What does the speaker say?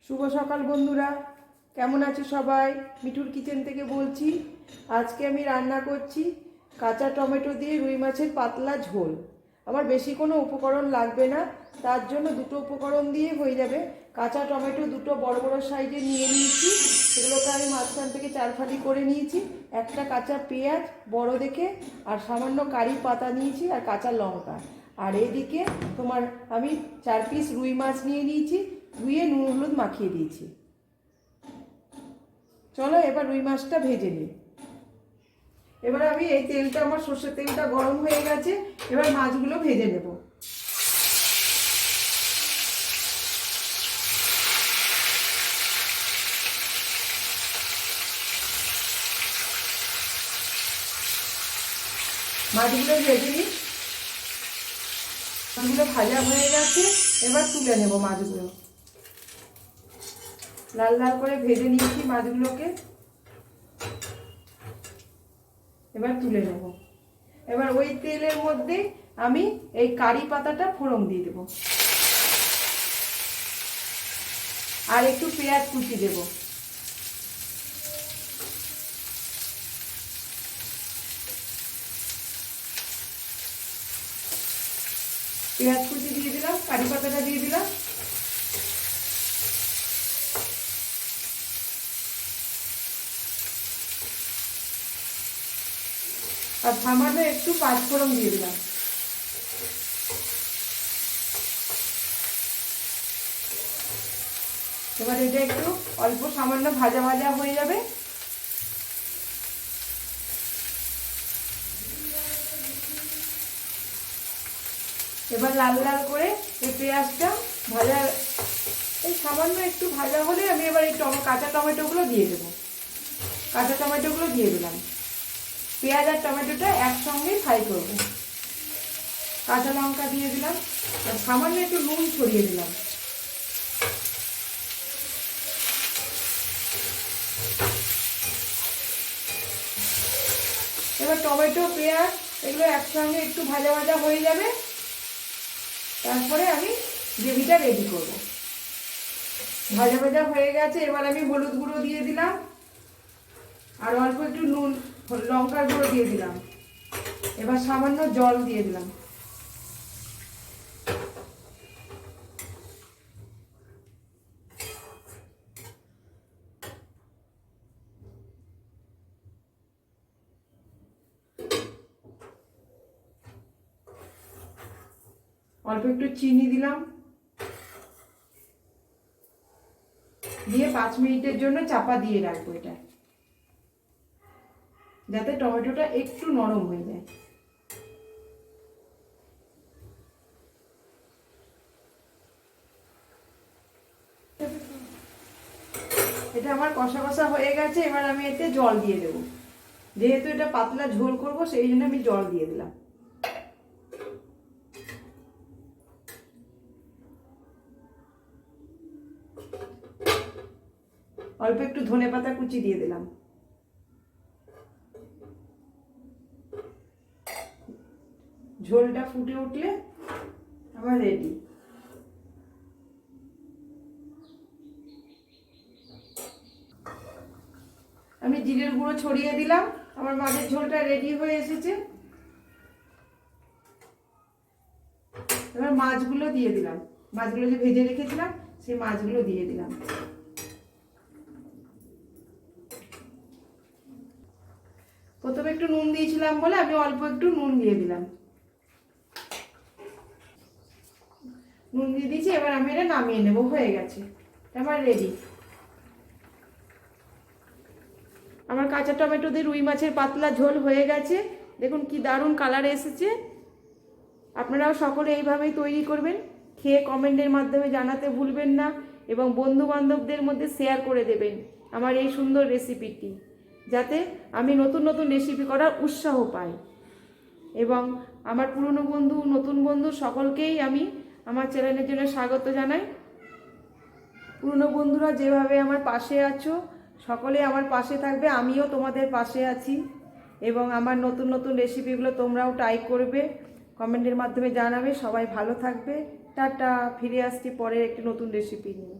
শুভ সকাল বন্ধুরা, কেমন আছো সবাই? মিঠুর কিচেন থেকে বলছি। আজকে আমি রান্না করছি কাঁচা টমেটো দিয়ে রুই মাছের পাতলা ঝোল। আমার বেশি কোনো উপকরণ লাগবে না, তার জন্য দুটো উপকরণ দিয়ে হয়ে যাবে। কাঁচা টমেটো দুটো বড় বড় সাইজে নিয়ে নিয়েছি, সেগুলোকে আমি মাঝখান থেকে চার ফালি করে নিয়েছি। একটা কাঁচা পেঁয়াজ বড় দেখে, আর সামান্য কারি পাতা নিয়েছি, আর কাঁচা লঙ্কা। আর এদিকে তোমার আমি 4 পিস রুই মাছ নিয়ে নিয়েছি, ধুয়ে নুন হলুদ মাখিয়ে দিয়েছি। চলো এবার রুই মাছটা ভেজে নিই। এবার আমি এই তেলটা, আমার সর্ষের তেলটা গরম হয়ে গেছে, এবার মাছগুলো ভেজে নেব। মাছগুলো ভেজে নিই। মাছগুলো ভাজা হয়ে গেছে, এবার তুলে নেব মাছগুলো। লাল লাল করে ভেজে নিয়েছি মাছগুলোকে, এবার তুলে নেব। এবার ওই তেলের মধ্যে আমি এই কারি পাতাটা ফোড়ন দিয়ে দেব, আর একটু পেঁয়াজ কুচি দেব। পেঁয়াজ কুচি দিয়ে দিলাম, কারি পাতাটা দিয়ে দিলাম। আর সামান্য একটু পাঁচফোড়ন দিয়ে দিলাম। এবার এটা একটু অল্প সামান্য ভাজা ভাজা হয়ে যাবে। এবার লাল লাল করে এই পেঁয়াজটা ভাজা, এই সামান্য একটু ভাজা হলে আমি এবার এই কাঁচা টমেটোগুলো দিয়ে দেবো। কাঁচা টমেটোগুলো দিয়ে দিলাম। পেঁয়াজ আর টমেটোটা একসঙ্গেই ফ্রাই করব। কাঁচা লঙ্কা দিয়ে দিলাম, আর সামান্য একটু নুন ছড়িয়ে দিলাম। এবার টমেটো পেঁয়াজ এগুলো একসঙ্গে একটু ভাজা ভাজা হয়ে যাবে, তারপরে আমি গ্রেভিটা রেডি করব। ভাজা ভাজা হয়ে গেছে, এবার আমি হলুদ গুঁড়ো দিয়ে দিলাম, আর অল্প একটু নুন লঙ্কার গুঁড়ো দিয়ে দিলাম। এবার সামান্য জল দিয়ে দিলাম। অল্প একটু চিনি দিলাম, দিয়ে 5 মিনিটের জন্য চাপা দিয়ে রাখবো এটা, যাতে টমেটোটা একটু নরম হয়ে যায়। এটা আমার কষা কষা হয়ে গেছে, এবার আমি এতে জল দিয়ে দেবো। যেহেতু এটা পাতলা ঝোল করব, সেই জন্য আমি জল দিয়ে দিলাম। অল্প একটু ধনেপাতা কুচি দিয়ে দিলাম। ঝোলটা ফুটে উঠলে আমার রেডি। আমি জিরের গুঁড়ো ছড়িয়ে দিলাম। আমার মাছের ঝোলটা রেডি হয়ে এসেছে। এবার মাছগুলো দিয়ে দিলাম। মাছগুলো যে ভেজে রেখেছিলাম, সেই মাছগুলো দিয়ে দিলাম। প্রথমে একটু নুন দিয়েছিলাম বলে আমি অল্প একটু নুন দিয়ে দিলাম। নুন দিয়ে দিয়েছি, এবার আমি এটা নামিয়ে নেব। হয়ে গেছে, আমার রেডি। আমার কাঁচা টমেটো দিয়ে রুই মাছের পাতলা ঝোল হয়ে গেছে। দেখুন কি দারুণ কালার এসেছে। আপনারাও সকলে এইভাবেই তৈরি করবেন। খেয়ে কমেন্টের মাধ্যমে জানাতে ভুলবেন না, এবং বন্ধু বান্ধবদের মধ্যে শেয়ার করে দেবেন আমার এই সুন্দর রেসিপিটি, যাতে আমি নতুন নতুন রেসিপি করার উৎসাহ পাই। এবং আমার পুরনো বন্ধু, নতুন বন্ধু সকলকেই আমি আমার চ্যানেলের জন্য স্বাগত জানাই। পুরনো বন্ধুরা যেভাবে আমার পাশে আছো, সকলে আমার পাশে থাকবে, আমিও তোমাদের পাশে আছি। এবং আমার নতুন নতুন রেসিপিগুলো তোমরাও ট্রাই করবে, কমেন্টের মাধ্যমে জানাবে। সবাই ভালো থাকবে। টাটা। ফিরে আসছি পরে একটি নতুন রেসিপি নিয়ে।